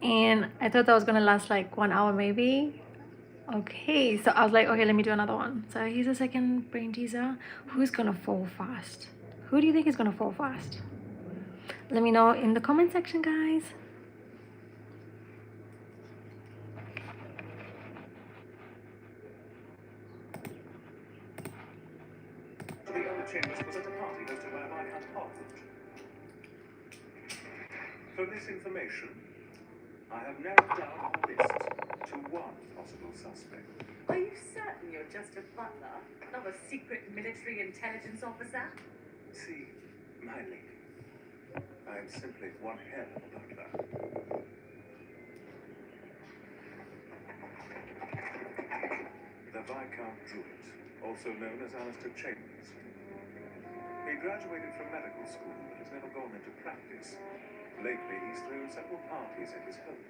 And I thought that was gonna last like 1 hour maybe. Okay, so I was like, okay, let me do another one. So here's a second brain teaser. Who's gonna fall fast? Who do you think is gonna fall fast? Let me know in the comment section, guys. The other chambers was at a party hosted by Viscount Hartwood. From this information, I have narrowed down our list to one possible suspect. Are you certain you're just a butler, not a secret military intelligence officer? See, my lady, I am simply one hell of a butler. The Viscount Druitt, also known as Alistair Chambers. He graduated from medical school but has never gone into practice. Lately, he's thrown several parties at his home.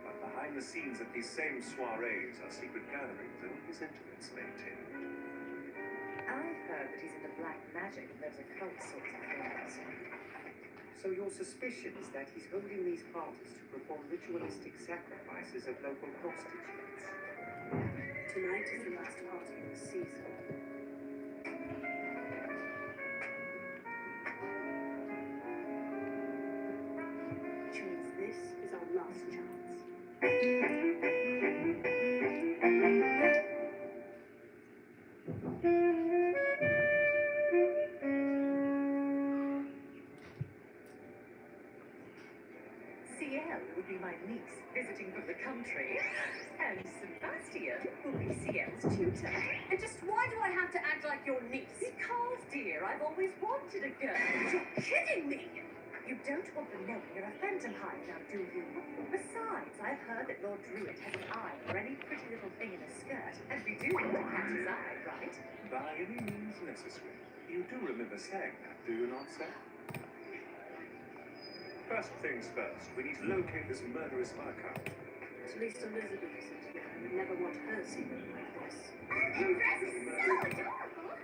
But behind the scenes at these same soirees are secret gatherings only his intimates maintain. I've heard that he's into black magic and those occult sorts of things. So your suspicion is that he's holding these parties to perform ritualistic sacrifices of local prostitutes? Tonight is the last party of the season. Which means this is our last chance. Ciel would be my niece visiting from the country, and Sebastian will be Ciel's tutor. And just why do I have to act like your niece? Because, dear, I've always wanted a girl. You're kidding me! You don't want the name you're a phantom hide now, do you? Besides, I've heard that Lord Druitt has an eye for any pretty little thing in a skirt, and we do want to catch his eye, right? By any means necessary. You do remember saying that, do you not, sir? First things first, we need to locate this murderous Viscount. At least Elizabeth isn't here. We'd never want her secret like this. The dress is so adorable.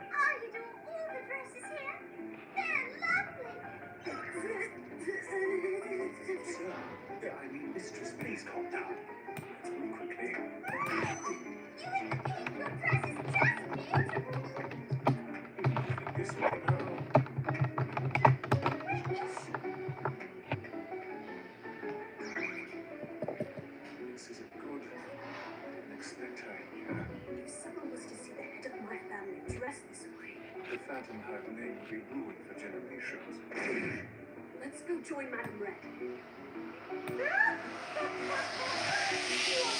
I adore all the dresses here. They're lovely. Sir, I mean, mistress, please calm down. Let's move quickly. You indeed, your dress is just beautiful. This way now. This is a good. Didn't expect her here. If someone was to see the head of my family dressed this way, The Phantom Hive name will be ruined for generations. let's go join Madame Red. You are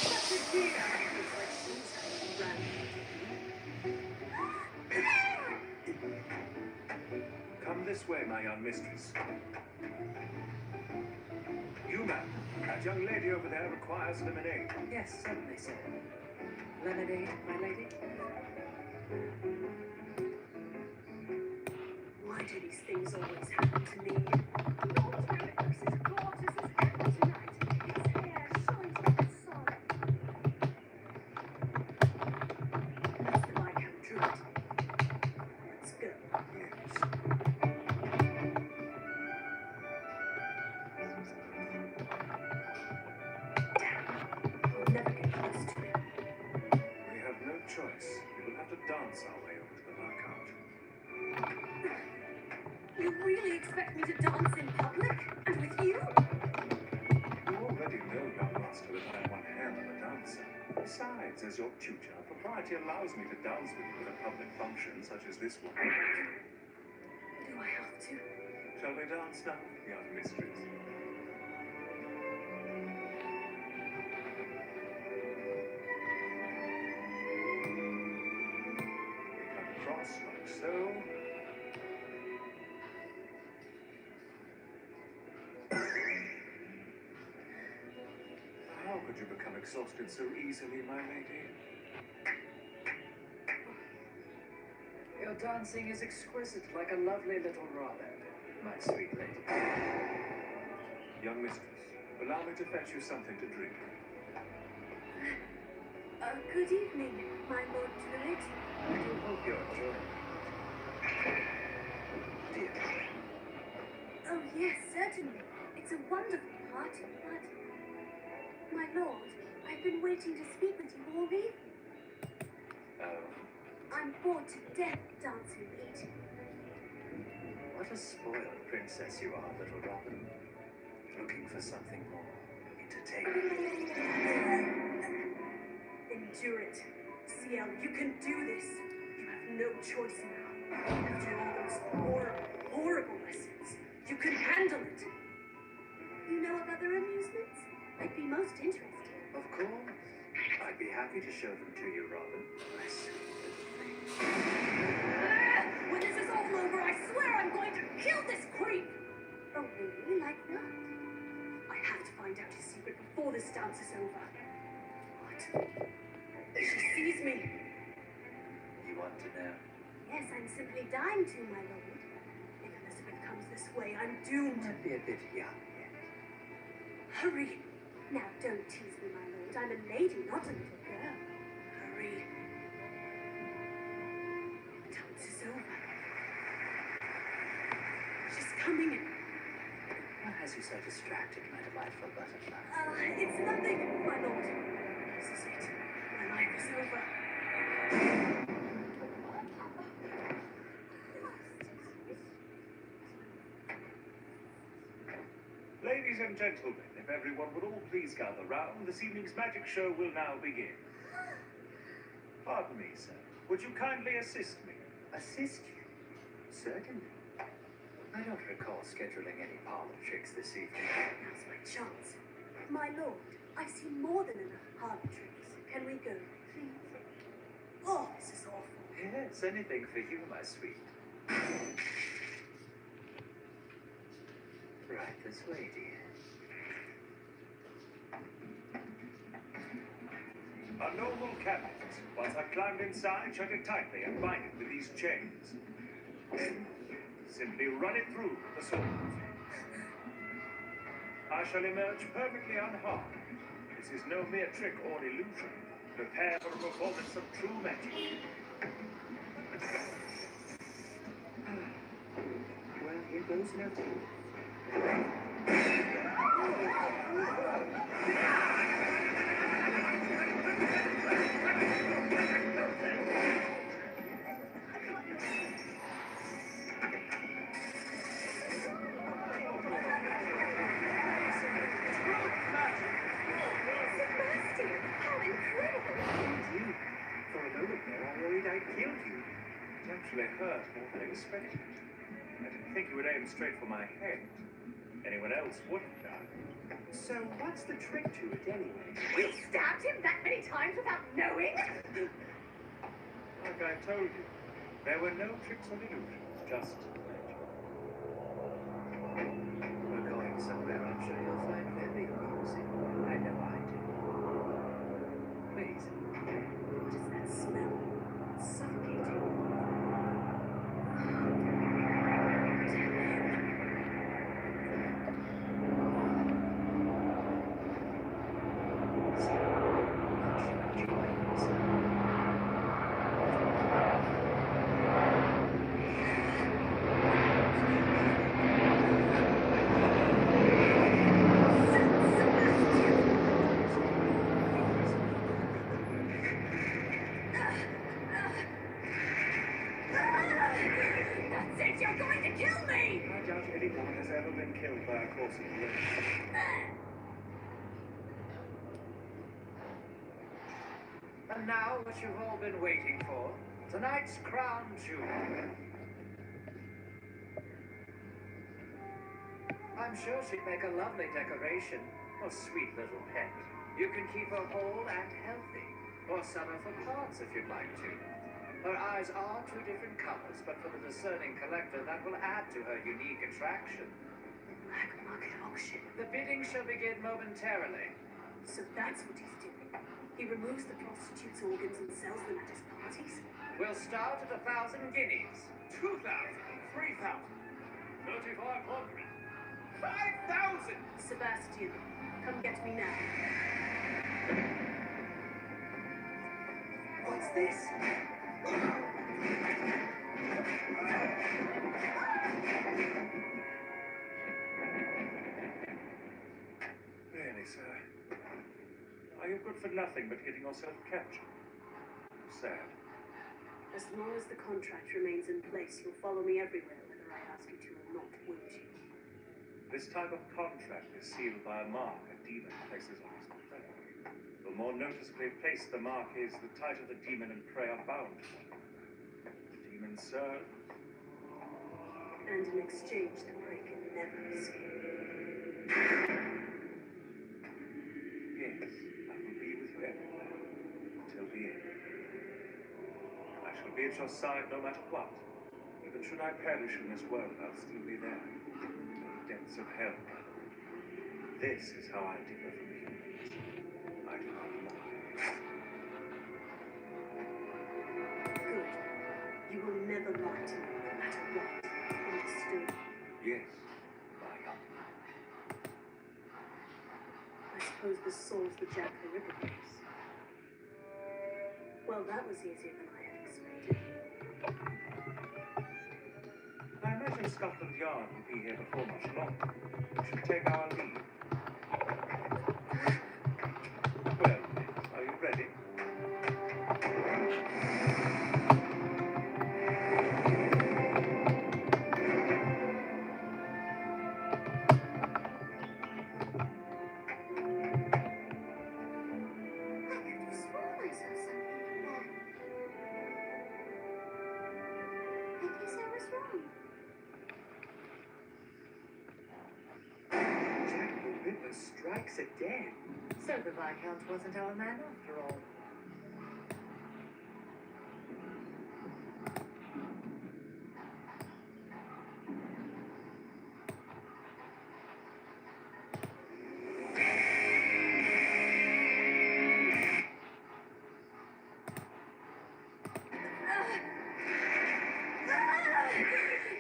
such a dear. Looks like she's Come this way, my young mistress. You, ma'am, that young lady over there requires lemonade. Yes, certainly, sir. Lemonade, my lady? Why do these things always happen to me? Lord Druitt looks as gorgeous as ever tonight. His hair shines like the sun. That's the Viscount Druitt. Let's go. Yes. I'll never get close to him. We have no choice. We will have to dance our way over to the Viscount. You really expect me to dance in public? And with you? You already know, young master, that I am one hell of a dancer. Besides, as your tutor, propriety allows me to dance with you at a public function such as this one. Do I have to? Shall we dance now, young mistress? We come across like so. How could you become exhausted so easily, my lady? Your dancing is exquisite, like a lovely little robin, my sweet lady. Young mistress, allow me to fetch you something to drink. Good evening, my Lord Druitt. I do hope you're enjoying it. Dear. Oh, yes, certainly. It's a wonderful party, but... My lord, I've been waiting to speak with you all evening. Oh, I'm bored to death dancing with you two. what a spoiled princess you are, little Robin. Looking for something more entertaining. Endure it. CL, you can do this. You have no choice now. After all those horrible, horrible lessons, you can handle it. You know of other amusements? I'd be most interested. Of course. I'd be happy to show them to you, Robin. My sweet little thing. When this is all over, I swear I'm going to kill this creep. Oh, really? Like what? I have to find out his secret before this dance is over. What? If she sees me, You want to know? Yes, I'm simply dying to, my lord. if Elizabeth comes this way, I'm doomed. Might be a bit young yet. Hurry, Now, don't tease me, my lord. I'm a lady, not a little girl. hurry. The dance is over. She's coming. What has you so distracted, my delightful butterfly? It's nothing, my lord. This is it. My life is over. Ladies and gentlemen, if everyone would all please gather round, this evening's magic show will now begin. Pardon me, sir. Would you kindly assist me? Assist you? Certainly. I don't recall scheduling any parlor tricks this evening. Now's my chance. My lord, I've seen more than enough parlor tricks. Can we go, please? Oh, this is awful. Yes, anything for you, my sweet. Right this way, dear. A noble cabinet. Once I've climbed inside, shut it tightly and bind it with these chains. Then simply run it through with the sword. I shall emerge perfectly unharmed. This is no mere trick or illusion. Prepare for a performance of true magic. Well, here goes nothing. Sebastian, how incredible! Indeed. For a moment there, I worried I'd killed you. It actually hurt more than expected. I didn't think you would aim straight for my head. Anyone else would have done. So, what's the trick to it anyway? You stabbed him that many times without knowing? Like I told you, there were no tricks or illusions, just magic. We're going somewhere I'm sure you'll find very amusing. I know I do. Please. What is that smell? It's suffocating. That's it! You're going to kill me! I doubt anyone has ever been killed by a course of blade. And now, what you've all been waiting for, tonight's crown jewel. I'm sure she'd make a lovely decoration. A sweet little pet. You can keep her whole and healthy, or sell her for parts if you'd like to. Her eyes are two different colors, but for the discerning collector, that will add to her unique attraction. Black market auction. The bidding shall begin momentarily. So that's what he's doing. He removes the prostitutes' organs and sells them at his parties. We'll start at 1,000 guineas. 2,000, 3,000, 3,500, 5,000! Sebastian, come get me now. What's this? Really, sir? Are you good for nothing but getting yourself captured? Sad. As long as the contract remains in place, you'll follow me everywhere, whether I ask you to or not, won't you? This type of contract is sealed by a mark a demon places on his prey. The more noticeably placed the mark is, the tighter the demon and prey are bound. The demon serves. And in exchange, the prey can never escape. Yes, I will be with you everywhere, until the end. I shall be at your side no matter what. Even should I perish in this world, I'll still be there. In the depths of hell. This is how I differ from humans. I do not lie. Good. You will never lie to me, no matter what. Understood? Yes, my young. I suppose this solves the Jack the Ripper case. Well, that was easier than I had expected. I imagine Scotland Yard will be here before much longer. We should take our leave. Well, are you ready? I could have sworn I saw something in there. I guess I was wrong. Jack the Ripper strikes again. So the Viscount wasn't our man after all.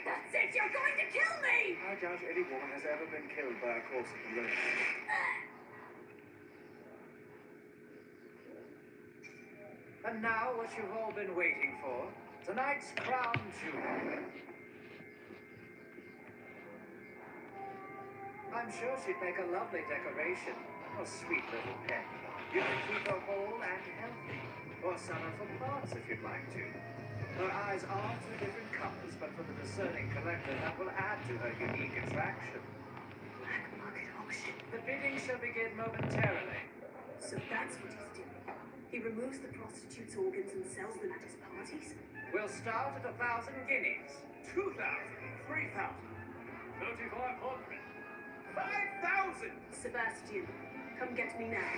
That's it! You're going to kill me! I doubt any woman has ever been killed by a Corsican road. And now what you've all been waiting for. Tonight's crown jewel. I'm sure she'd make a lovely decoration. A sweet little pet. You can keep her whole and healthy. Or sell her for parts if you'd like to. Her eyes are two different colors, but for the discerning collector, that will add to her unique attraction. Black market auction. The bidding shall begin momentarily. So that's what he's doing. He removes the prostitutes' organs and sells them at his parties? We'll start at 1,000 guineas. 2,000, 3,000, 3,500, 5,000! Sebastian, come get me now.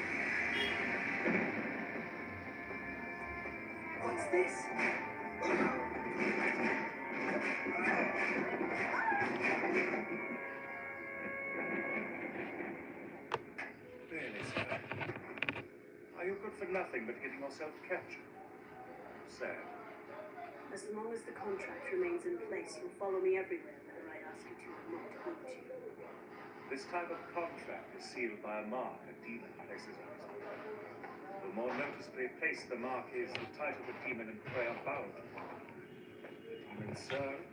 What's this? Really, sir? Are you good for nothing but getting yourself captured? Sad. As long as the contract remains in place, you'll follow me everywhere, whether I ask you to or not, won't you? This type of contract is sealed by a mark a demon places on his prey. The more noticeably placed the mark is, the tighter the demon and prey are bound. The demon serves.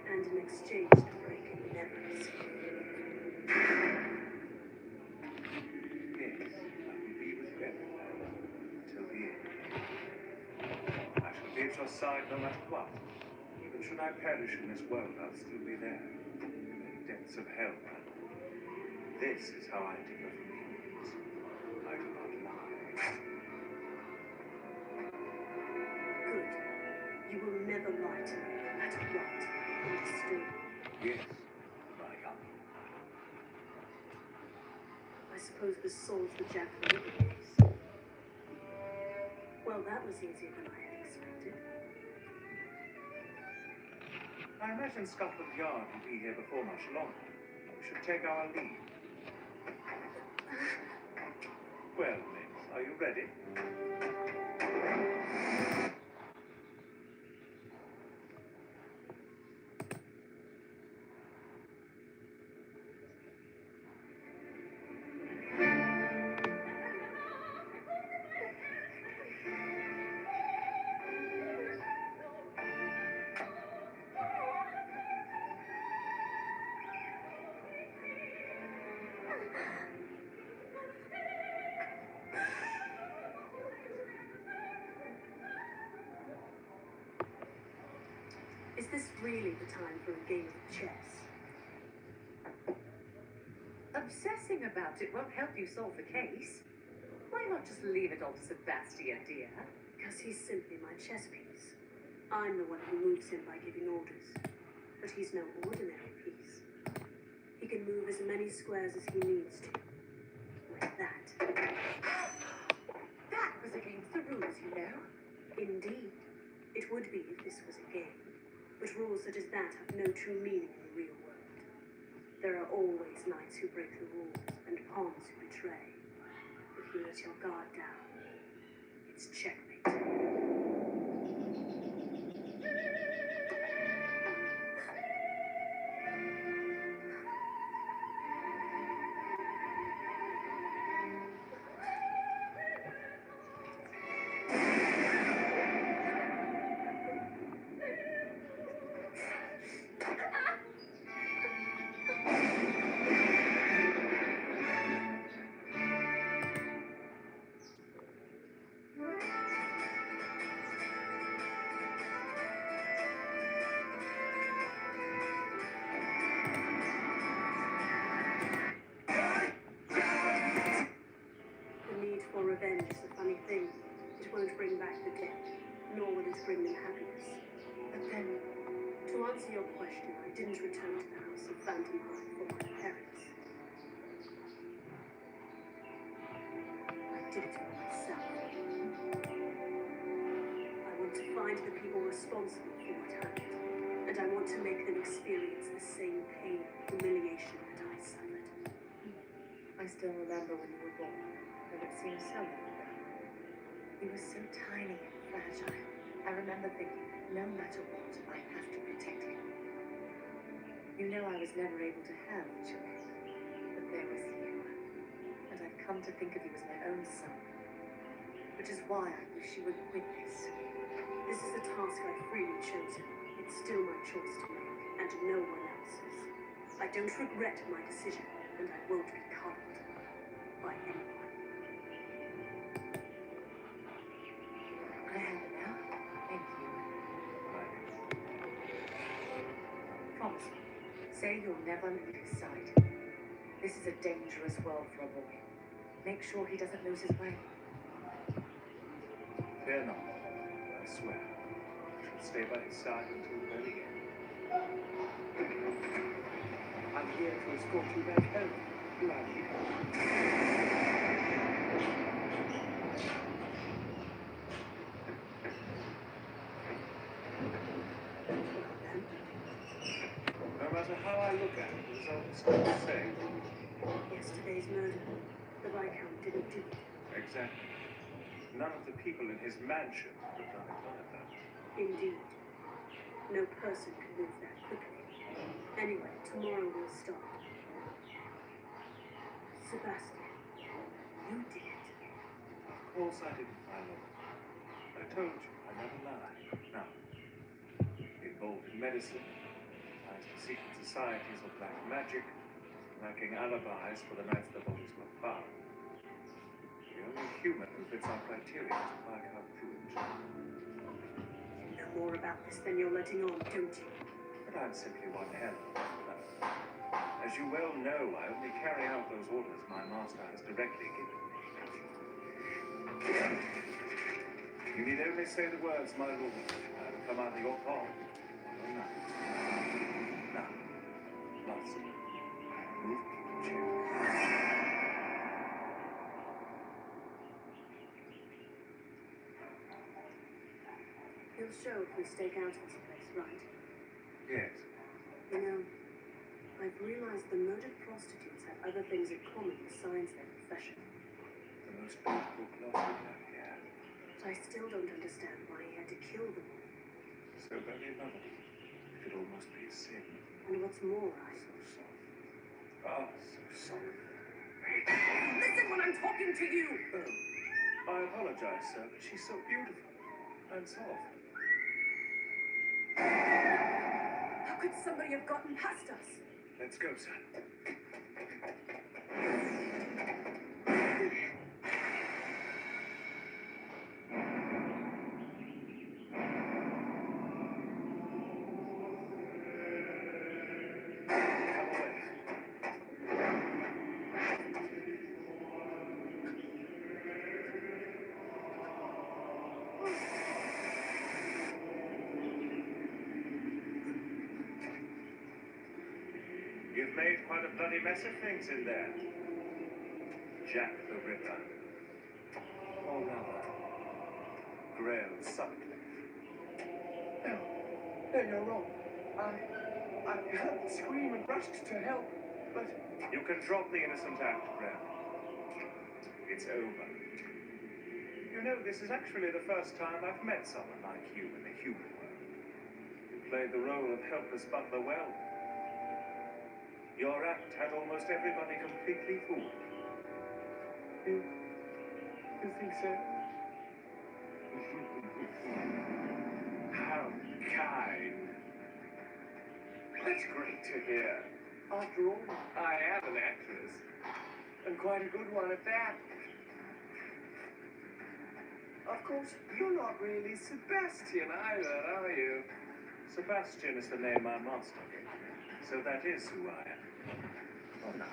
And in exchange, the prey can never escape. Yes, I will be with you everywhere, until the end. I shall be at your side no matter what. Even should I perish in this world, I'll still be there, in the depths of hell. This is how I differ from humans. I do not lie. Good. You will never lie to me, no matter what. Understood? Yes, my young. I suppose this solves the Jack the Ripper case. Well, that was easier than I had expected. I imagine Scotland Yard will be here before much longer. We should take our leave. Well, miss, are you ready? Is this really the time for a game of chess? Obsessing about it won't help you solve the case. Why not just leave it all to Sebastian, dear? Because he's simply my chess piece. I'm the one who moves him by giving orders. But he's no ordinary piece. He can move as many squares as he needs to. Like that. That was against the rules, you know. Indeed. It would be if this was a game. But rules such as that have no true meaning in the real world. There are always knights who break the rules and pawns who betray. If you let your guard down, it's checkmate. The need for revenge is a funny thing. It won't bring back the dead, nor will it bring them happiness. But then, to answer your question, I didn't return to the house of Phantomheim for my parents. I did it for myself. I want to find the people responsible for what happened, and I want to make them experience the same pain and humiliation that I suffered. I still remember when you were born, though it seems so long ago. You were so tiny and fragile. I remember thinking, no matter what, I have to protect him. You know I was never able to have children, but there was you. And I've come to think of you as my own son. Which is why I wish you would quit this. This is a task I've freely chosen. It's still my choice to make, and no one else's. I don't regret my decision, and I won't be coddled by anyone. I have it now. Thank you. Promise me. Say you'll never leave his side. This is a dangerous world for a boy. Make sure he doesn't lose his way. Fear not. I swear. I shall stay by his side until the very end. I'm here to escort you back home. Gladly. No matter how I look at it, the result is still the same. Yesterday's murder. The Viscount didn't do it. Exactly. None of the people in his mansion would have done it like that. Indeed. No person can move that quickly. Anyway, tomorrow we'll start. Sebastian, you did it. Of course I didn't, my lord. I told you, I never lie. Now, involved in medicine, ties to secret societies of black magic, lacking alibis for the nights the bodies were found. The only human who fits our criteria is a Viscount Druid. You know more about this than you're letting on, don't you? But I'm simply one hell of a man. As you well know, I only carry out those orders my master has directly given me. You need only say the words, my lord, and I will come out of your paw. Now, last, move people, chair. He'll show if we stake out this place, right? Yes. You know, I've realized the murdered prostitutes have other things in common besides their profession. The most beautiful class we have here. But I still don't understand why he had to kill them all. So very lovely. It could almost be a sin. And what's more, So soft. Ah, so soft. Listen when I'm talking to you! Oh, I apologize, sir, but she's so beautiful and soft. How could somebody have gotten past us? Let's go, sir. You've made quite a bloody mess of things in there. Jack the Ripper. Or rather, Grail Sutcliffe. No, you're wrong. I heard the scream and rushed to help, but You can drop the innocent act, Grail. It's over. You know, this is actually the first time I've met someone like you in the human world. You played the role of helpless butler well. Your act had almost everybody completely fooled. you think so? How kind. That's great to hear. After all, I am an actress, and quite a good one at that. Of course, you're not really Sebastian either, are you? Sebastian is the name my master gave me, so that is who I am. Oh, no.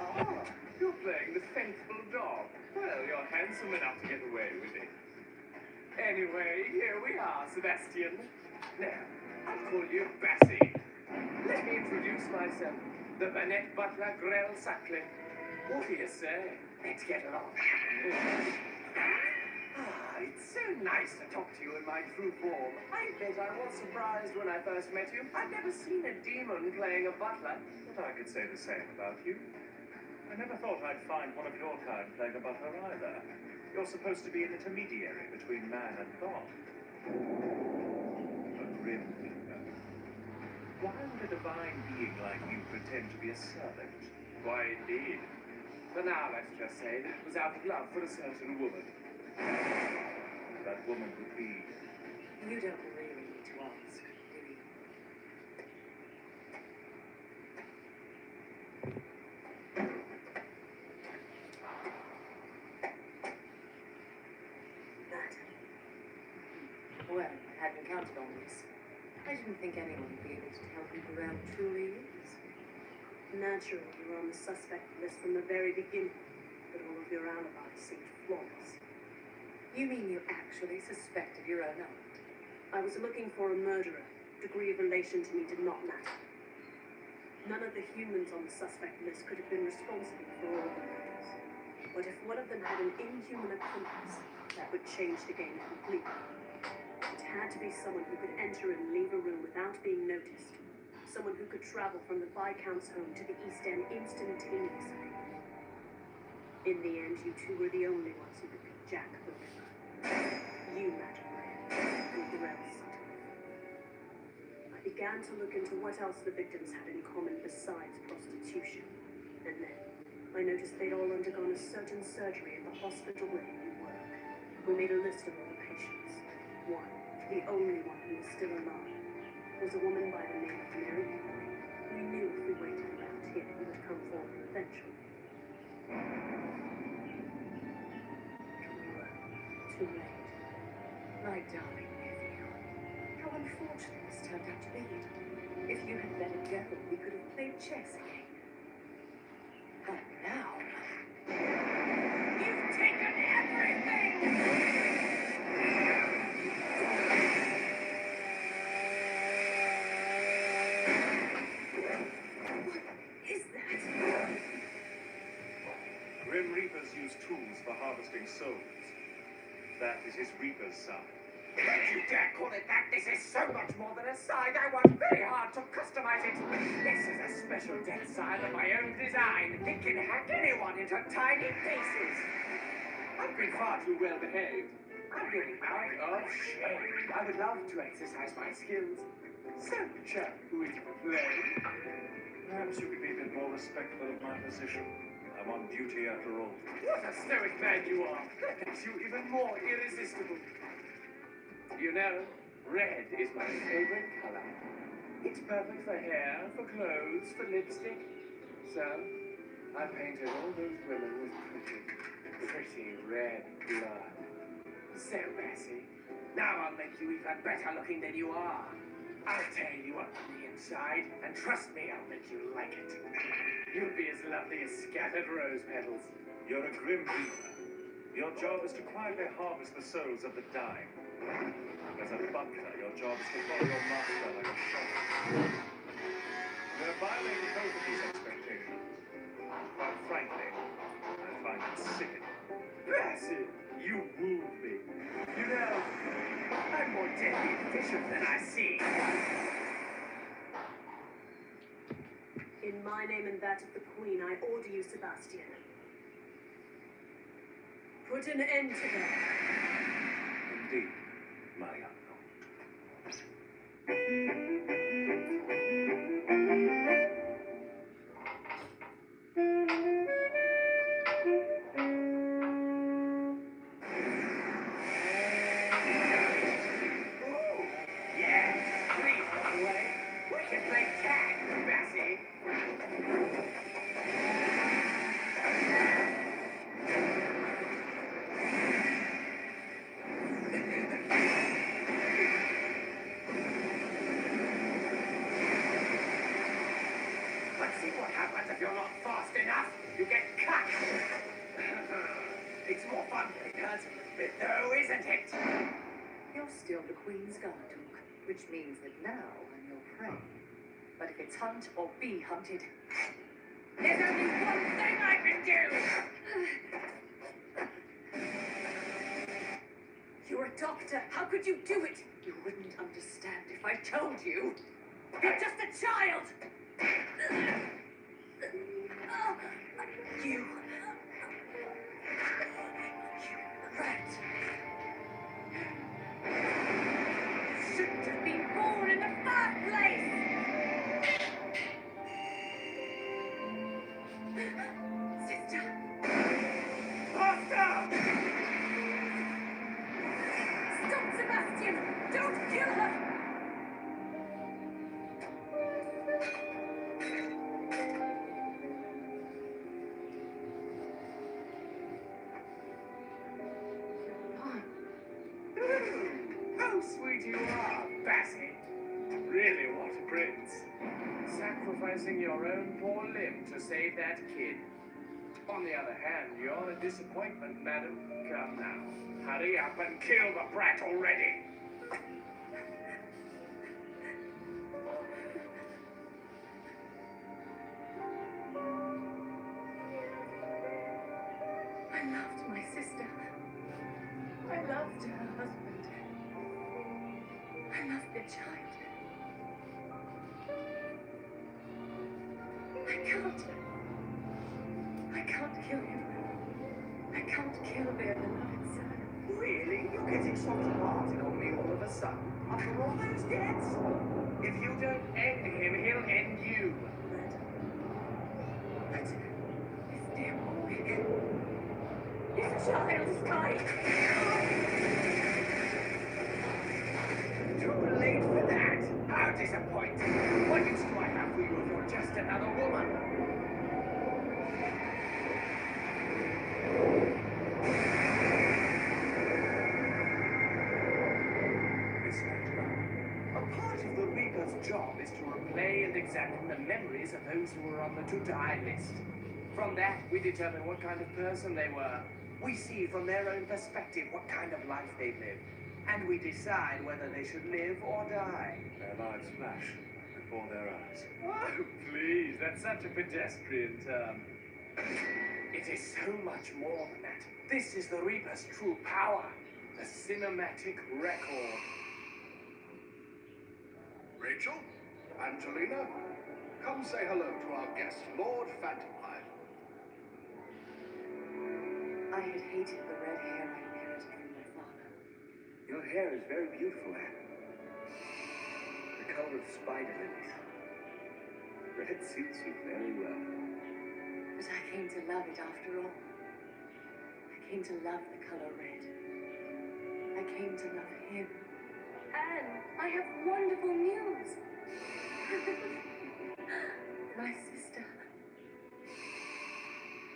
Ah, you're playing the faithful dog. Well, you're handsome enough to get away with it. Anyway, here we are, Sebastian. Now, I'll call you Bessie. Let me introduce myself, the Burnett Butler Grail Sutcliffe. What do you say? Let's get along. It's so nice to talk to you in my true form. I bet I was surprised when I first met you. I'd never seen a demon playing a butler. But I could say the same about you. I never thought I'd find one of your kind playing a butler either. You're supposed to be an intermediary between man and God. A grim reaper. Why would a divine being like you pretend to be a servant? Why, indeed. For now, let's just say that it was out of love for a certain woman. That woman would be. You don't really need to ask, do you? That. Well, I hadn't counted on this. I didn't think anyone would be able to tell who Burrell truly is. Naturally, you were on the suspect list from the very beginning, but all of your alibis seemed flawless. You mean you actually suspected your own aunt? I was looking for a murderer. Degree of relation to me did not matter. None of the humans on the suspect list could have been responsible for all the murders. But if one of them had an inhuman accomplice, that would change the game completely. It had to be someone who could enter and leave a room without being noticed. Someone who could travel from the Viscount's home to the East End instantaneously. In the end, you two were the only ones who could beat Jack the Ripper. You, Madam Rand, and Burrell Sutcliffe. I began to look into what else the victims had in common besides prostitution. And then, I noticed they'd all undergone a certain surgery at the hospital where you work. We made a list of all the patients. One, the only one who was still alive, was a woman by the name of Mary Henry. We knew if we waited around here, he would come forward eventually. Too late. My darling nephew. How unfortunate this turned out to be. If you had let it go, we could have played chess again. And now... You've taken everything! What is that? Grim Reapers use tools for harvesting souls. That is his Reaper's sign. Don't you dare call it that! This is so much more than a sign. I worked very hard to customize it. This is a special death sign of my own design. It can hack anyone into tiny pieces. I've been far too well behaved. I'm getting out of shape. I would love to exercise my skills. So, chap, who is to play? Perhaps you could be a bit more respectful of my position. I'm on duty after all. What a stoic man you are. That makes you even more irresistible. You know, red is my favorite color. It's perfect for hair, for clothes, for lipstick. So, I painted all those women with pretty red blood. So, Bessie, now I'll make you even better looking than you are. I'll tear you up on the inside, and trust me, I'll make you like it. You'll be as lovely as scattered rose petals. You're a Grim Reaper. Your job is to quietly harvest the souls of the dying. As a butler, your job is to follow your master like a shot. You have violated both of these expectations. Bassett, you wooed me. You know, I'm more deadly efficient than I seem. In my name and that of the Queen, I order you, Sebastian. Put an end to them. Indeed, my uncle. Ooh, yeah, please run away. We can play tag, Bessie. Let's see what happens if you're not fast enough. You get cut. It's more fun because with though, isn't it? You're still the Queen's Guard dog, which means that now I'm your prey. But if it's hunt or be hunted, There's only one thing I can do. you're a doctor. How could you do it? You wouldn't understand if I told you. You're just a child. You rat. Shouldn't have been born in the first place. Sister. Faster! Stop, Sebastian! Don't kill her! How sweet you are, Bessie. Really, what a prince. Sacrificing your own poor limb to save that kid. On the other hand, you're a disappointment, madam. Come now, hurry up and kill the brat already. I loved my sister. I loved her husband. I loved their child. I can't kill him. I can't kill their beloved son. Really? You're getting soft-hearted on me all of a sudden after all those deaths? If you don't end him, he'll end you. But this dear boy, his child is dying. Too late for that. How disappointing. What use do I have for you if you're just another woman? It's not bad. A part of the Reaper's job is to replay and examine the memories of those who were on the to-die list. From that, we determine what kind of person they were. We see from their own perspective what kind of life they lived. And we decide whether they should live or die. Their lives flash before their eyes. Oh, please, that's such a pedestrian term. It is so much more than that. This is the Reaper's true power. The cinematic record. Rachel? Angelina? Come say hello to our guest, Lord Phantomhive. I had hated the red hair I inherited from my father. Your hair is very beautiful, Anne. The color of spider lilies. Red suits you very well. But I came to love it after all. I came to love the color red. I came to love him. And I have wonderful news. My sister.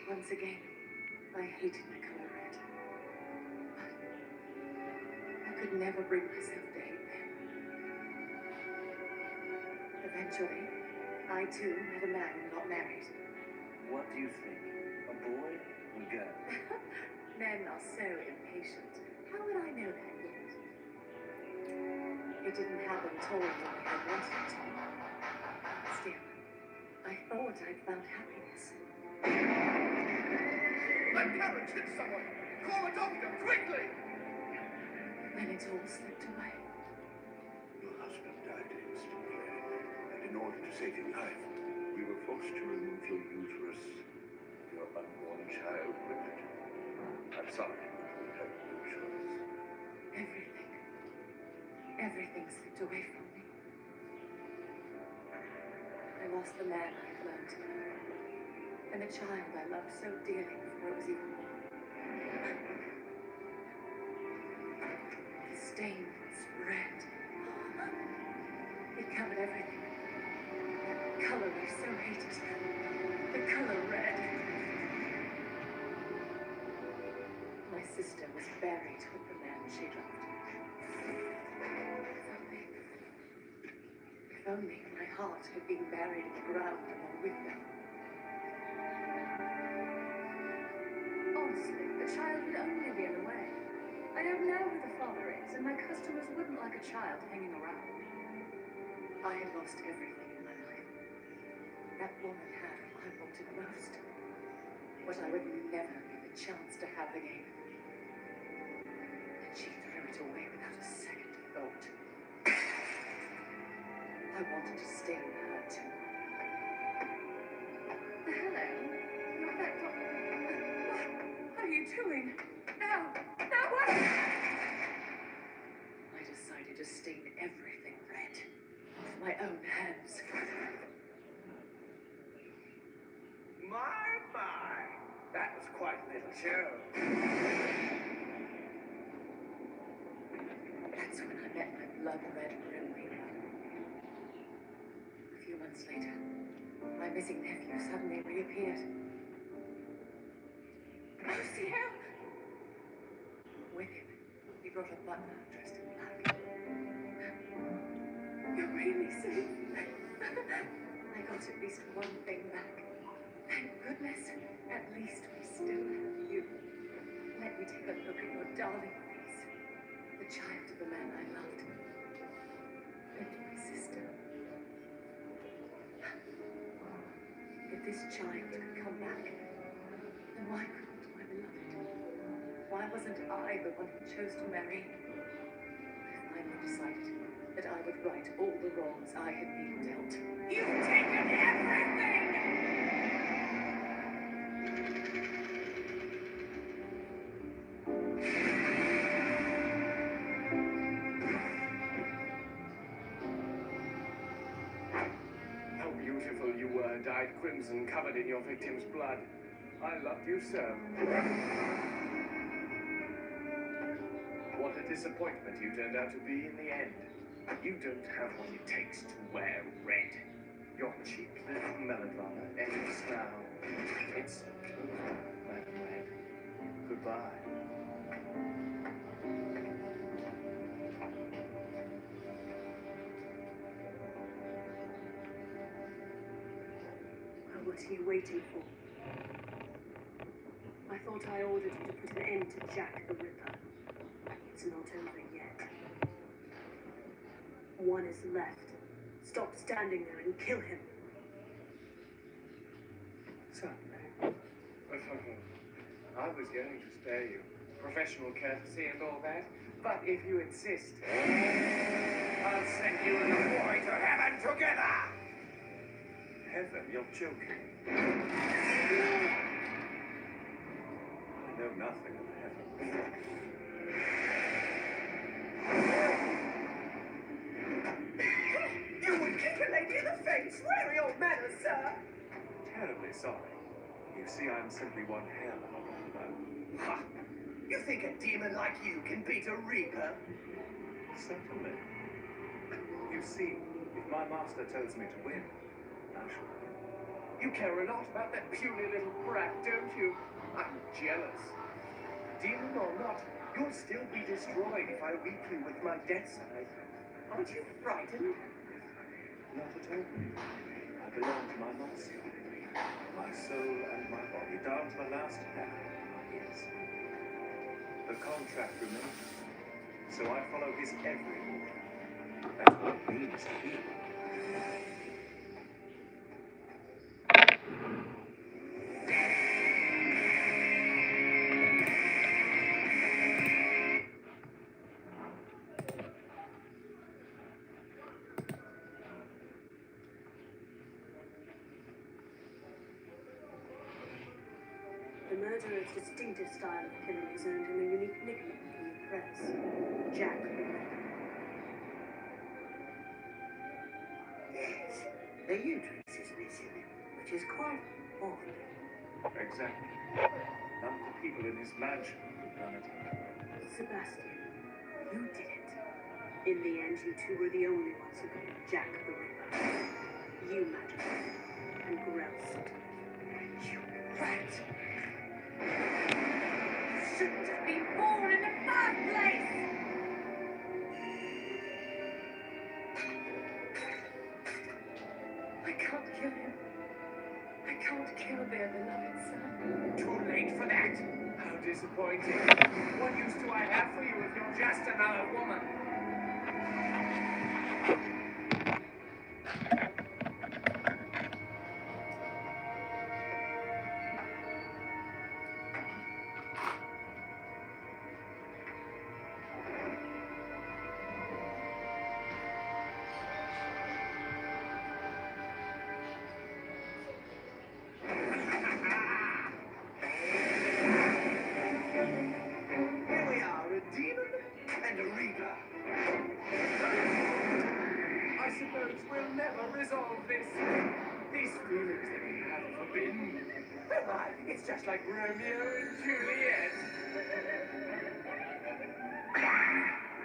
Once again, I hated the color red. But I could never bring myself to hate them. Eventually, I too met a man and got married. What do you think? A boy or girl? Men are so impatient. How would I know that yet? It didn't happen totally when I had wanted it to. Still, I thought I'd found happiness. My carriage hit someone! Call a doctor, quickly! Then it all slipped away. Your husband died instantly, and in order to save your life, we were forced to remove your uterus. Your unborn child with it. I'm sorry, but we had no choice. Everything slipped away from me. I lost the man I've learned to love, and the child I loved so dearly before it was even born. The stain spread. It covered everything. That color I so hated. The color red. My sister was buried with the man she loved. If only my heart had been buried in the ground along with them. Honestly, the child would only be in the way. I don't know who the father is, and my customers wouldn't like a child hanging around. I had lost everything in my life. That woman had what I wanted most. What I would never get the chance to have again. And she threw it away without a second thought. I wanted to sting her too. Hello? You're that What are you doing? No, what? I decided to stain everything red with my own hands. My. That was quite a little show. That's when I met my blood-red Grim Reaper. A few months later, my missing nephew suddenly reappeared. Lucio! With him, he brought a butler dressed in black. You're really safe. I got at least one thing back. Thank goodness. At least we still have you. Let me take a look at your darling face. The child of the man I loved. And my sister. If this child could come back, then why couldn't my beloved? Why wasn't I the one who chose to marry? I finally decided that I would right all the wrongs I had been dealt. You've taken everything! How beautiful you were, dyed crimson, covered in your victim's blood. I loved you so. What a disappointment you turned out to be in the end. You don't have what it takes to wear red. Your cheap little melodrama ends now. It's over, Madam Red. Goodbye. Well, what are you waiting for? I thought I ordered you to put an end to Jack the Ripper. It's not over yet. One is left. Stop standing there and kill him. Certainly. I was going to spare you. Professional courtesy and all that. But if you insist, I'll send you and the boy to heaven together! Heaven? You're joking. I know nothing of heaven. You would kick a lady in the face! Where are your manners, sir? Terribly sorry. You see, I'm simply one hell of a combo. Ha! You think a demon like you can beat a Reaper? Certainly. You see, if my master tells me to win, I shall win. You care a lot about that puny little brat, don't you? I'm jealous. Demon or not, you'll still be destroyed if I reap you with my death side. Aren't you frightened? Not at all. I belong to my master. My soul and my body, down to the last hair of my ears. The contract remains, so I follow his every order. That's what it means to be. The murderer's distinctive style of killing has earned him a unique nickname from the press, Jack the Ripper. Yes, the uterus is missing, which is quite odd. Exactly. None of the people in his mansion could have done it. Sebastian, you did it. In the end, you two were the only ones who could be Jack the Ripper. You, Madam, and Grell Sutton. You rat! You shouldn't have been born in the first place! I can't kill him. I can't kill their beloved son. Too late for that. How disappointing. What use do I have for you if you're just another woman? Here we are, a demon and a reaper. I suppose we'll never resolve this. These feelings that we have forbidden. Why, it's just like Romeo and Juliet.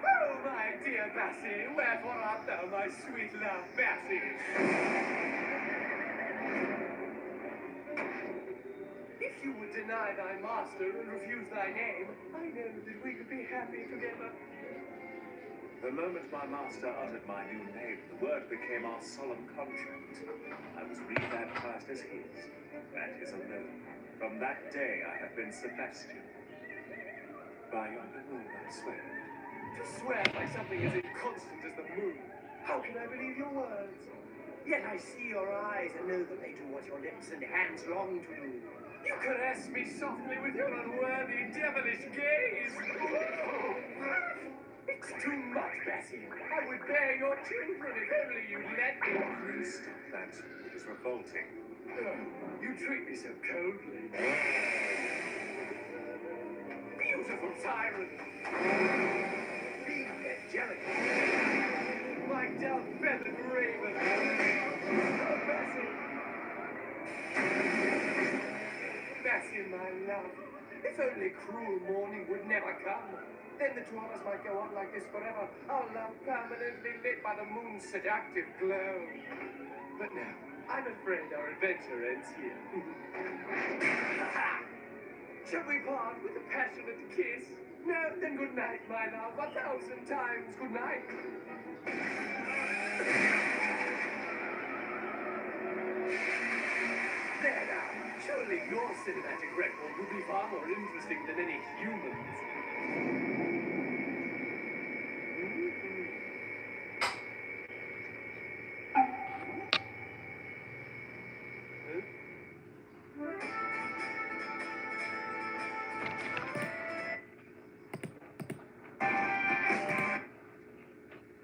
Oh, my dear Bassie, wherefore art thou, my sweet love, Bassie? If you would deny thy master and refuse thy name, I know that we could be happy together. The moment my master uttered my new name, the word became our solemn contract. I was rebaptized as his, and his alone. From that day I have been Sebastian. By yonder moon, I swear. To swear by something as inconstant as the moon. How can I believe your words? Yet I see your eyes and know that they do what your lips and hands long to do. You caress me softly with your unworthy, devilish gaze. It's too much, Bessie. I would bear your children if only you'd let me. Please stop that. It is revolting. You treat me so coldly. Beautiful tyrant. Be angelic. My dove-feathered raven. Bessie. Bessie, my love. If only cruel morning would never come. Then the two of us might go on like this forever. Our love permanently lit by the moon's seductive glow. But now, I'm afraid our adventure ends here. Shall we part with a passionate kiss? No, then good night, my love. 1,000 times good night. There now. Surely your cinematic record would be far more interesting than any human's.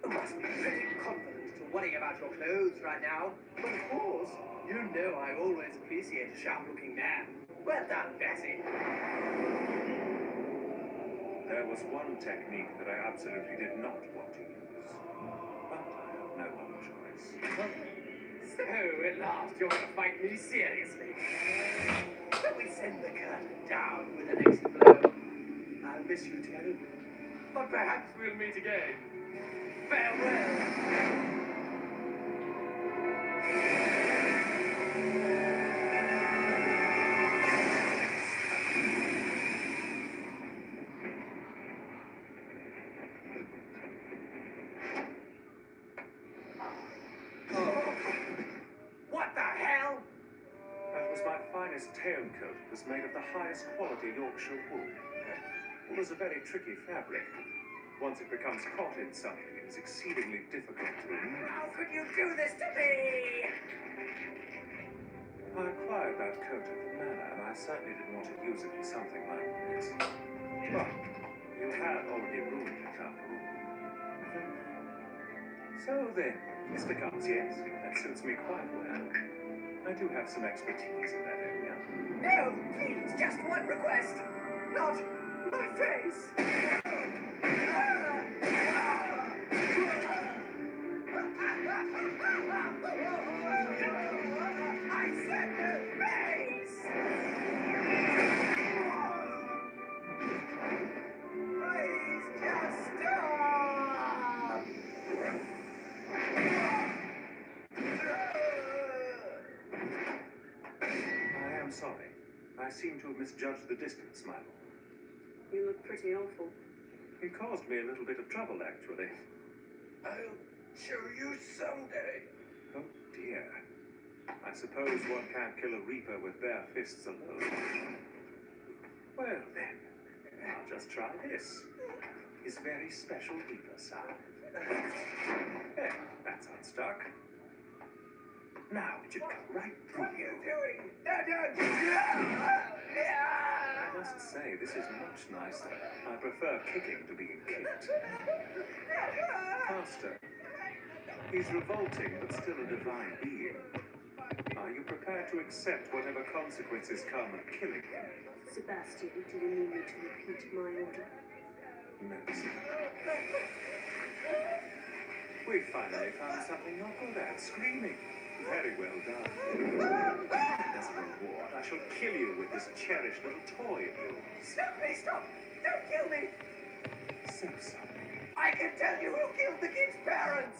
You must be pretty confident to worry about your clothes right now. But of course, you know I always appreciate a sharp-looking man. Well done, Bessie. There was one technique that I absolutely did not want to use. But I have no other choice. So, at last, you're going to fight me seriously. Shall we send the curtain down with the next blow? I'll miss you terribly. But perhaps we'll meet again. Farewell. What the hell? That was my finest tailcoat. It was made of the highest quality Yorkshire wool. It was a very tricky fabric. Once it becomes caught in something, it is exceedingly difficult to remove. How could you do this to me? I acquired that coat at the manor, and I certainly didn't want to use it for something like this. But you had already ruined it after all. So then, Mr. Guts, yes, that suits me quite well. I do have some expertise in that area. No, please, just just one request. Not my face. I said her face! Please just stop! I am sorry. I seem to have misjudged the distance, my lord. You look pretty awful. It caused me a little bit of trouble, actually. I'll show you someday. Oh, dear. I suppose one can't kill a reaper with bare fists alone. Well, then, I'll just try this. His very special reaper salve. There, that's unstuck. Now it should come right through What are you you. doing? I must say, this is much nicer. I prefer kicking to being kicked. Master, he's revolting, but still a divine being. Are you prepared to accept whatever consequences come of killing him? Sebastian, do you need me to repeat my order? No, sir. We finally found something not good at, screaming. Very well done. As a reward, I shall kill you with this cherished little toy of yours. Stop me, stop! Don't kill me! So sorry. I can tell you who killed the kid's parents!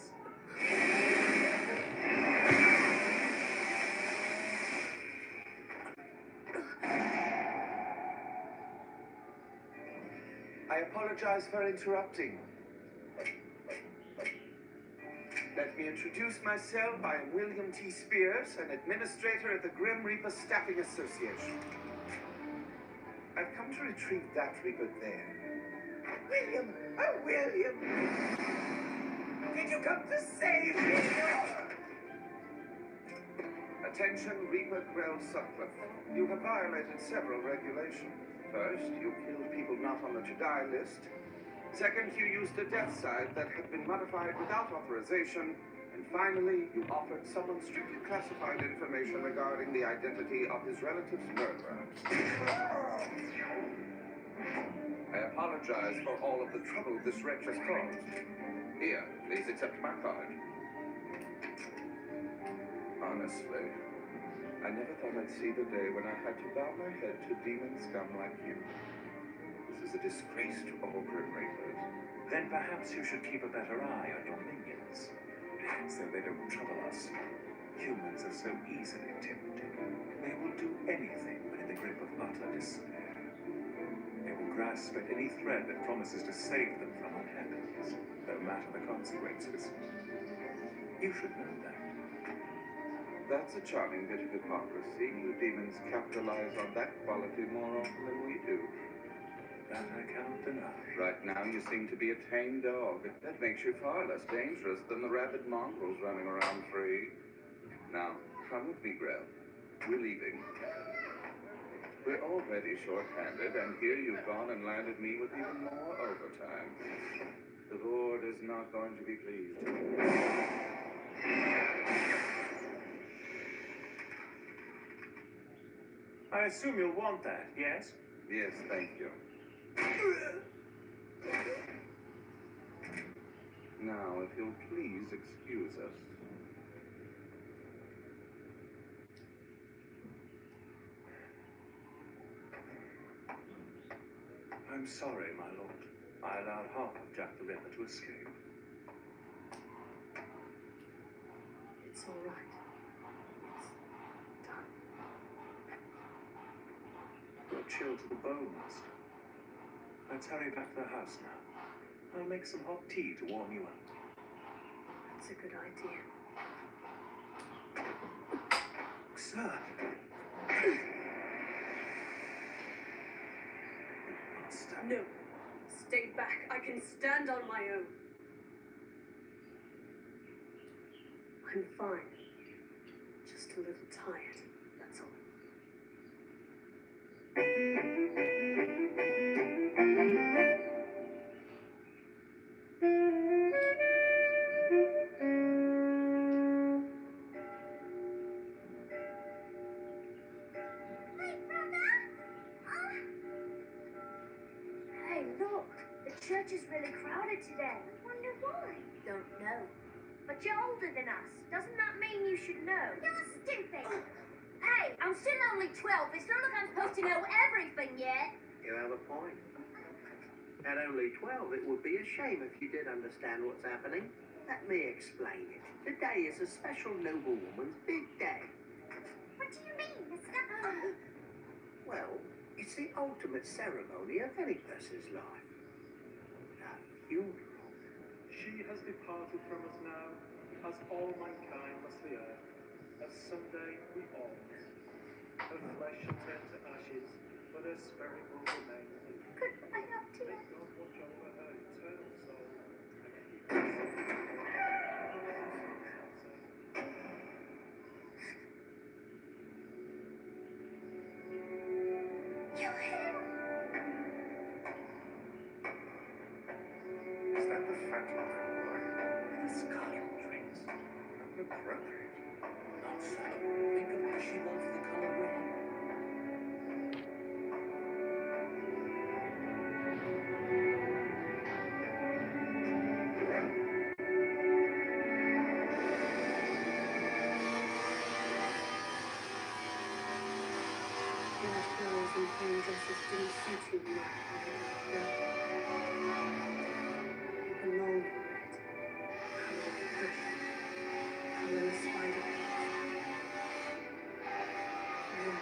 I apologize for interrupting. Let me introduce myself. I am William T. Spears, an administrator at the Grim Reaper Staffing Association. I've come to retrieve that Reaper there. William! Oh, William! Did you come to save me? Attention, Reaper Grell Sutcliffe. You have violated several regulations. First, you killed people not on the to-die list. Second, you used a death side that had been modified without authorization. And finally, you offered someone strictly classified information regarding the identity of his relative's murderer. I apologize for all of the trouble this wretch has caused. Here, please accept my card. Honestly, I never thought I'd see the day when I had to bow my head to demon scum like you. This is a disgrace to all Grim Reapers. Then perhaps you should keep a better eye on your minions, so they don't trouble us. Humans are so easily tempted. They will do anything when in the grip of utter despair. They will grasp at any thread that promises to save them from unhappiness, no matter the consequences. You should know that. That's a charming bit of hypocrisy. You demons capitalize on that quality more often than we do. That I cannot deny. Right now, you seem to be a tame dog. That makes you far less dangerous than the rabid mongrels running around free. Now, come with me, Grell. We're leaving. We're already short-handed, and here you've gone and landed me with even more overtime. The board is not going to be pleased. I assume you'll want that, yes? Yes, thank you. Now, if you'll please excuse us. I'm sorry, my lord. I allowed half of Jack the Ripper to escape. It's all right. It's done. You're chilled to the bone, master. Let's hurry back to the house now. I'll make some hot tea to warm you up. That's a good idea. Sir! Master. No. Stay back. I can stand on my own. I'm fine. Just a little tired. That's all. My brother? Look, the church is really crowded today. Wonder why? Don't know. But you're older than us. Doesn't that mean you should know? You're stupid. Hey, I'm still only 12. It's not like I'm supposed to know everything yet. You have a point. At only 12, it would be a shame if you did understand what's happening. Let me explain it. Today is a special noblewoman's big day. What do you mean? It's not... Well, it's the ultimate ceremony of any person's life. A funeral. She has departed from us now, as all mankind must the earth, as someday we all must. Her flesh shall turn to ashes, but her spirit will remain. Goodbye, Auntie. May God watch over her eternal soul and keep her Your hair. Is that the fat little boy? With the scarlet dress? Appropriate. Not so. Think of how she loves the color red. White flowers and plain dresses didn't suit you enough. You can long for red. Color of bush. Color of spider. Red.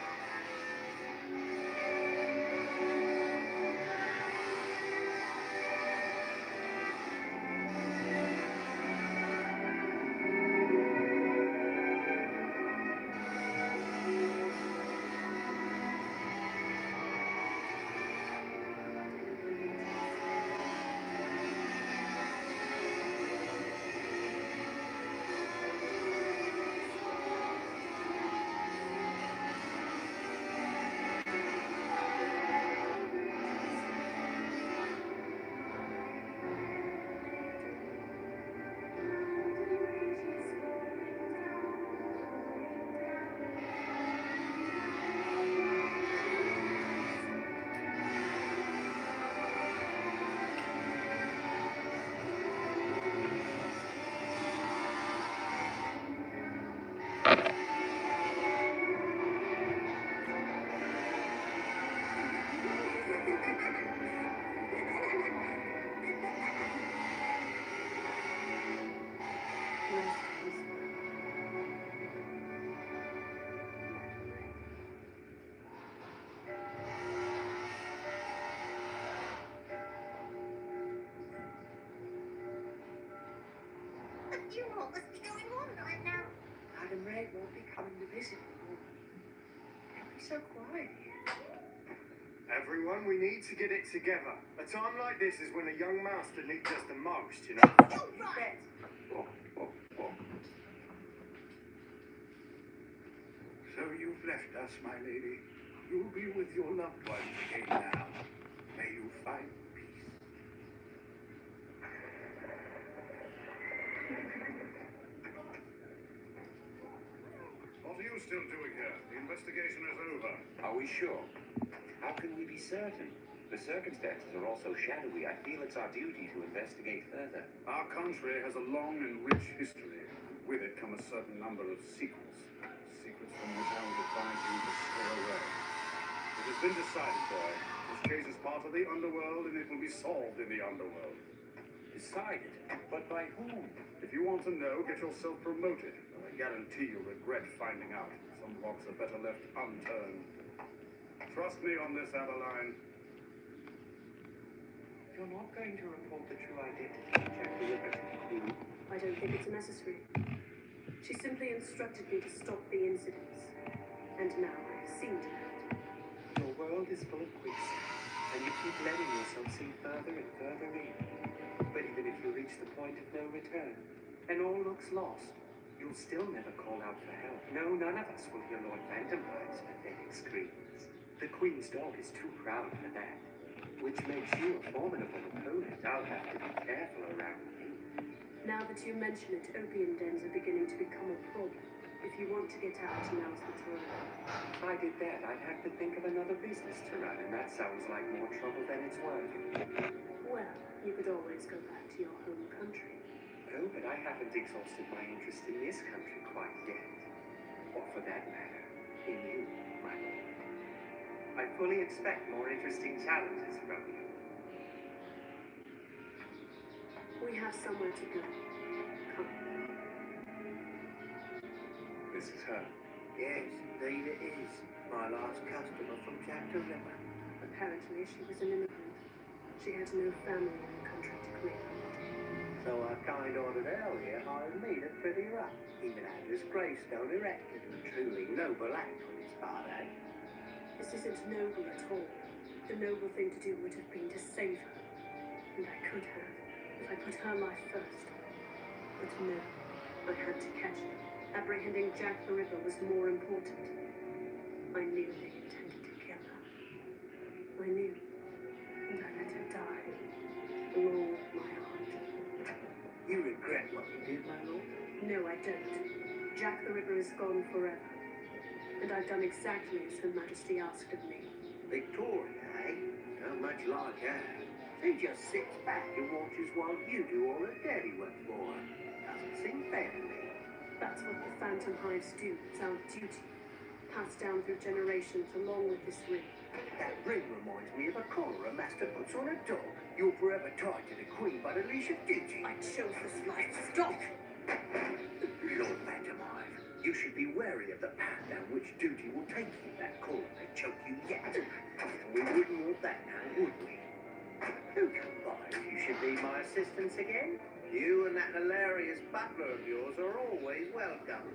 Rest peacefully. You know what must be going on right now? Madam Red won't be coming to visit anymore. It'll be so quiet here. Everyone, we need to get it together. A time like this is when a young master needs us the most, you know. You're right. So you've left us, my lady. You'll be with your loved ones again now. May you find peace. What are you still doing here? The investigation is over. Are we sure? How can we be certain? The circumstances are all so shadowy, I feel it's our duty to investigate further. Our country has a long and rich history. With it come a certain number of secrets. Secrets from which I would advise you to stay away. It has been decided, boy. This case is part of the underworld and it will be solved in the underworld. Decided? But by whom? If you want to know, get yourself promoted. I guarantee you'll regret finding out. Some rocks are better left unturned. Trust me on this, Adeline. You're not going to report the true identity of Jack the Ripper to the Queen. I don't think it's necessary. She simply instructed me to stop the incidents. And now I've seen to that. Your world is full of quicksand, and you keep letting yourself sink further and further in. But even if you reach the point of no return, and all looks lost, you'll still never call out for help. No, none of us will hear Lord Vandenberg's pathetic screams. The Queen's dog is too proud for that, which makes you a formidable opponent. I'll have to be careful around you. Now that you mention it, opium dens are beginning to become a problem. If you want to get out, now's the time. If I did that, I'd have to think of another business to run, and that sounds like more trouble than it's worth. Well, you could always go back to your home country. Oh, but I haven't exhausted my interest in this country quite yet. Or for that matter, in you, my lord. I fully expect more interesting challenges from you. We have somewhere to go. Come. This is her. Yes, indeed it is. My last customer from Jack the Ripper. Apparently, she was an immigrant. She had no family in the country to claim. So I kind ordered earlier hired me to pretty rough. Even had this gravestone erected. A truly noble act on his part, eh? This isn't noble at all. The noble thing to do would have been to save her. And I could have, if I put her life first. But no, I had to catch her. Apprehending Jack the Ripper was more important. I knew they intended to kill her. I knew. And I let her die. Along with my heart. You regret what you did, my lord? No, I don't. Jack the Ripper is gone forever. And I've done exactly as Her Majesty asked of me. Victoria, eh? Not much like her. She just sits back and watches while you do all her dirty work for her. Doesn't seem fair to me. That's what the Phantom Hives do. It's our duty. Passed down through generations along with this ring. That ring reminds me of a collar a master puts on a dog. You're forever tied to the queen by the leash of duty. I chose this life. Stop! Lord Phantom Hive, you should be wary of the path down which duty will take you. That collar may choke you yet. We wouldn't want that now, would we? Do come by if you should be my assistants again. You and that hilarious butler of yours are always welcome.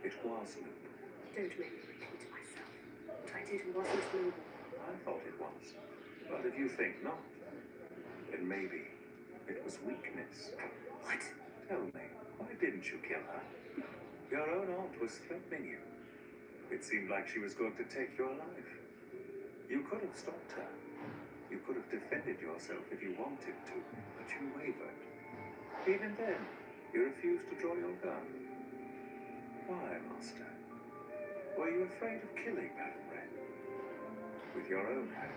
It was noble. Don't make me repeat myself. What I did wasn't noble. I thought it was. But if you think not, then maybe it was weakness. What? Tell me, why didn't you kill her? Your own aunt was threatening you. It seemed like she was going to take your life. You could have stopped her. You could have defended yourself if you wanted to, but you wavered. Even then, you refused to draw your gun. Why, Master? Were you afraid of killing that friend? With your own hand?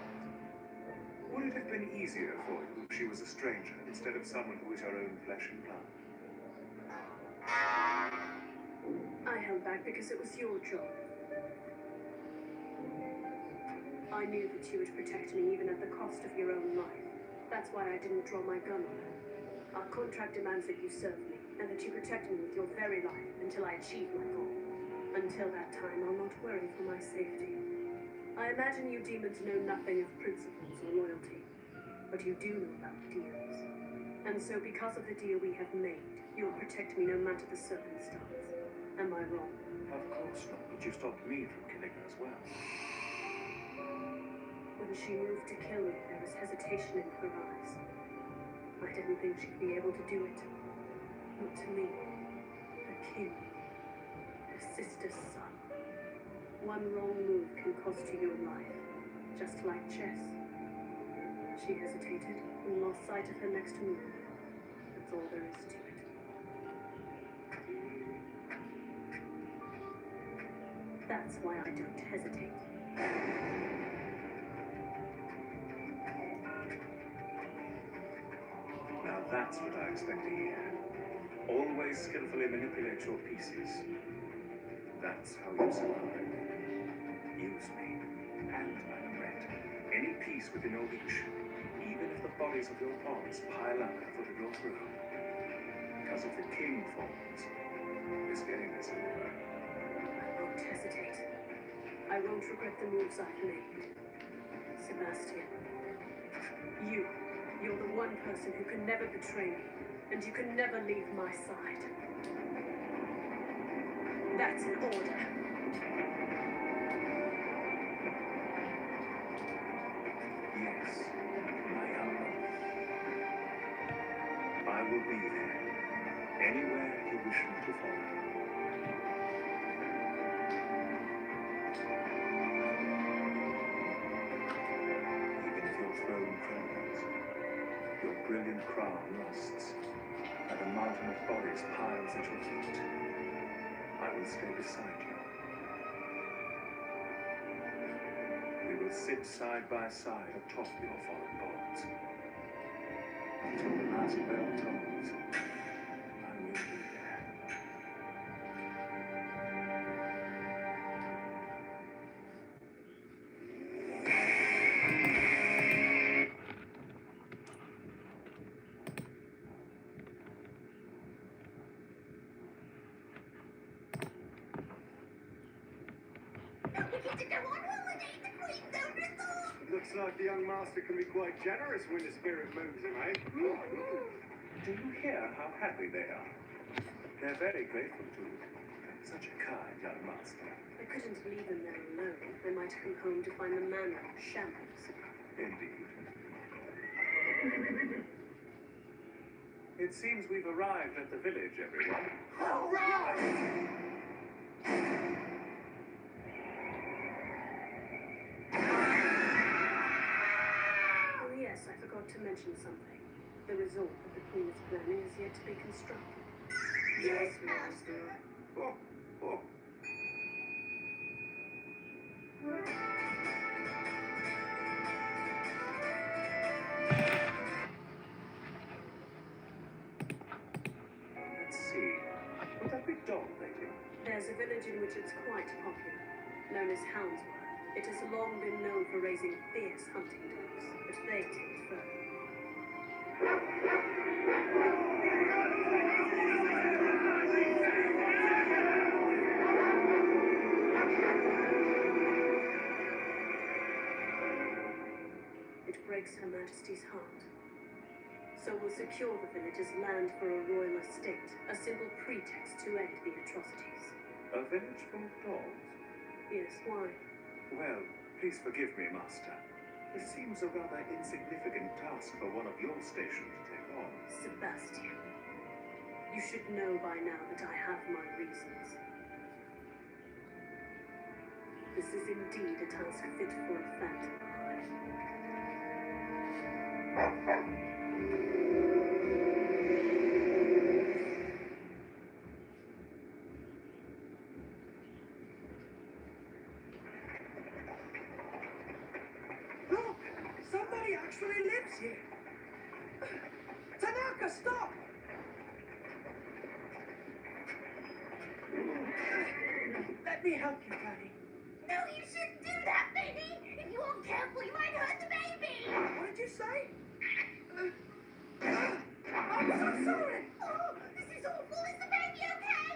Would it have been easier for you if she was a stranger instead of someone who is your own flesh and blood? I held back because it was your job. I knew that you would protect me even at the cost of your own life. That's why I didn't draw my gun on her. Our contract demands that you serve me, and that you protect me with your very life until I achieve my goal. Until that time, I'll not worry for my safety. I imagine you demons know nothing of principles or loyalty, but you do know about deals. And so because of the deal we have made, you'll protect me no matter the circumstance. Am I wrong? Of course not, but you stopped me from killing her as well. When she moved to kill me, there was hesitation in her eyes. I didn't think she'd be able to do it. Not to me. A king. A sister's son. One wrong move can cost you your life. Just like chess. She hesitated and lost sight of her next move. That's all there is to it. That's why I don't hesitate. Now that's what I expect to hear. Always skillfully manipulate your pieces. That's how you survive. Use me, and I regret any piece within your reach, even if the bodies of your pawns pile up at the foot of your throne. Because if the king falls, this game is over. I won't hesitate. I won't regret the moves I've made. Sebastian, you're the one person who can never betray me, and you can never leave my side. That's an order. Yes, my uncle. I will be there, anywhere you wish me to follow. Even if your throne crumbles, brilliant crown rusts, and a mountain of bodies piles at your feet, I will stay beside you. We will sit side by side atop your foreign bonds. Until the last bell tolls, I will be there. We get to go on holiday, the Queen's own resort. Looks like the young master can be quite generous when the spirit moves him, eh? Do you hear how happy they are? They're very grateful to you. Such a kind young master. I couldn't leave them there alone. I might come home to find the manor in shambles. Indeed. It seems we've arrived at the village, everyone. All right. Oh yes, I forgot to mention something. The resort that the Queen is planning is yet to be constructed. Yes, Master. Oh, oh. Let's see. Would that be dog baiting? There's a village in which it's quite popular, known as Houndsworth. It has long been known for raising fierce hunting dogs, but they take it further. It breaks Her Majesty's heart. So we'll secure the village as land for a royal estate, a simple pretext to end the atrocities. A village full of dogs? Yes, why? Well, please forgive me, Master. This seems a rather insignificant task for one of your station to take on. Sebastian, you should know by now that I have my reasons. This is indeed a task fit for a phantom. Look! Somebody actually lives here! Tanaka, stop! Let me help you, Granny. No, you shouldn't do that, baby. If you aren't careful, you might hurt the baby. What did you say? I'm so sorry! Oh, this is awful. Is the baby okay?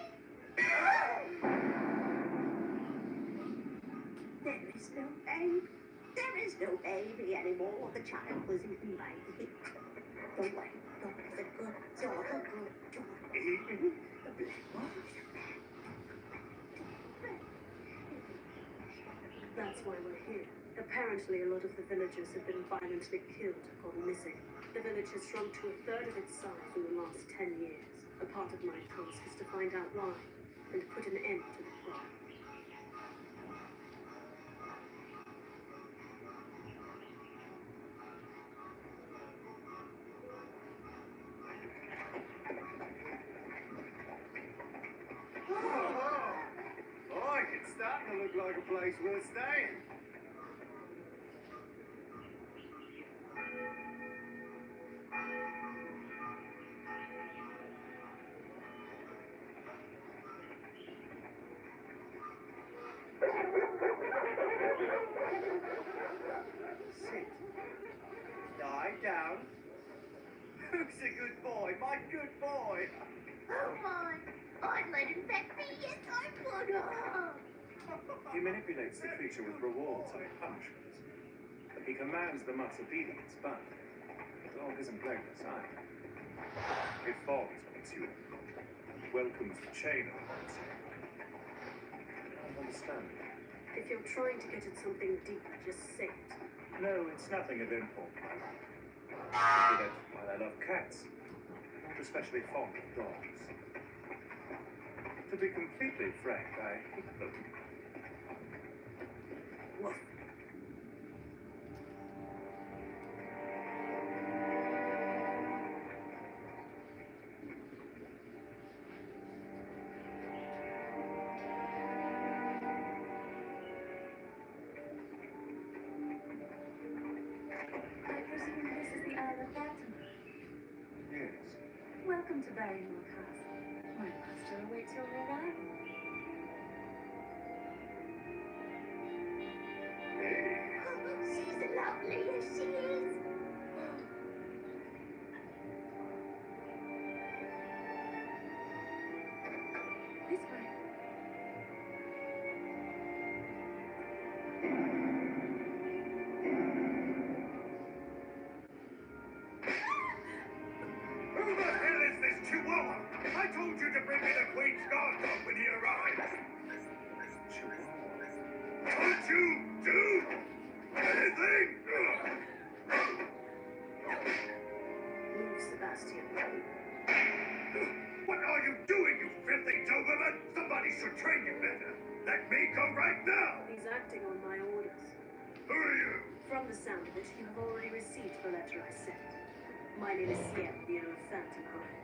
There is no baby. There is no baby anymore. The child was eaten by the heat. The white dog is a good dog, a good dog. The black one is a bad dog. That's why we're here. Apparently, a lot of the villagers have been violently killed or gone missing. The village has shrunk to a third of its size in the last 10 years. A part of my task is to find out why and put an end to the problem. Oh, it's starting to look like a place worth staying. Sit. Lie down. Who's a good boy? My good boy. Oh my! I'd let him pet me. Yes, I would. He manipulates the creature with rewards and punishments. He commands the mutt's obedience, but the dog isn't blameless either. It falls when it's you. Welcomes the chain of the I don't understand. If you're trying to get at something deeper, just say it. No, it's nothing of import. Simply that while I love cats, I'm not especially fond of dogs. To be completely frank, I hate them. Welcome to Barrymore Castle. My master awaits your arrival. She's lovely as she is. This way. Who the hell is this Chihuahua? I told you to bring me the Queen's Guard dog when he arrived. Don't you do anything? Move, Sebastian. What are you doing, you filthy Doberman? Somebody should train you better. Let me go right now. He's acting on my orders. Who are you? From the sound of it, you have already received the letter I sent. My name is Siem, the Earl of Phantomheim.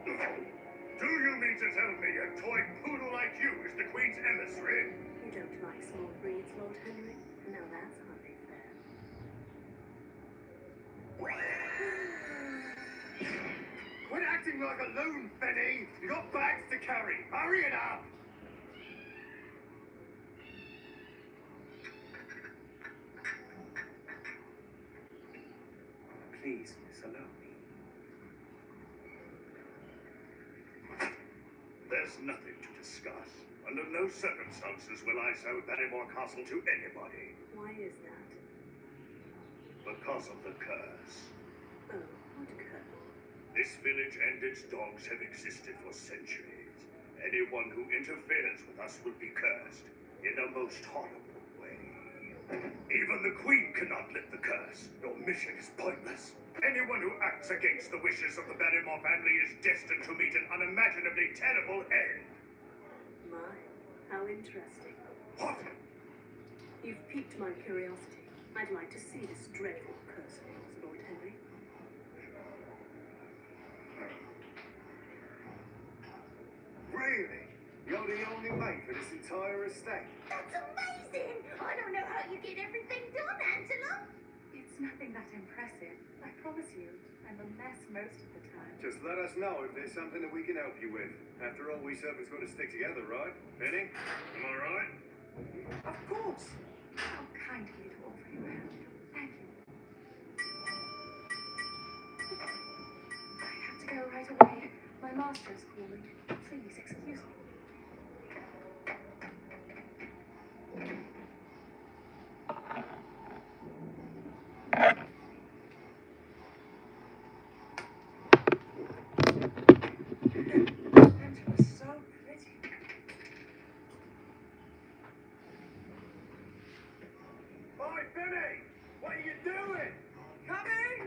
Do you mean to tell me a toy poodle like you is the Queen's emissary? You don't like small breeds, Lord Henry? Now that's hardly fair. Quit acting like a loon, Benny! You got bags to carry! Hurry it up! Please, miss, allow me. There's nothing to discuss. Under no circumstances will I sell Barrymore Castle to anybody. Why is that? Because of the curse. Oh, what curse? This village and its dogs have existed for centuries. Anyone who interferes with us will be cursed in a most horrible way. Even the Queen cannot lift the curse. Your mission is pointless. Anyone who acts against the wishes of the Barrymore family is destined to meet an unimaginably terrible end. My, how interesting. What? You've piqued my curiosity. I'd like to see this dreadful curse of yours, Lord Henry. Really? You're the only mate for this entire estate? That's amazing. I don't know how you get everything done, Angela. It's nothing that impressive. I promise you, I'm a mess most of the time. Just let us know if there's something that we can help you with. After all, we servants got to stick together, right? Penny? Am I right? Of course. How kind of you to offer your help. Thank you. I have to go right away. My master is calling. Please excuse me. Angela's so pretty. Hi, Penny! What are you doing? Coming!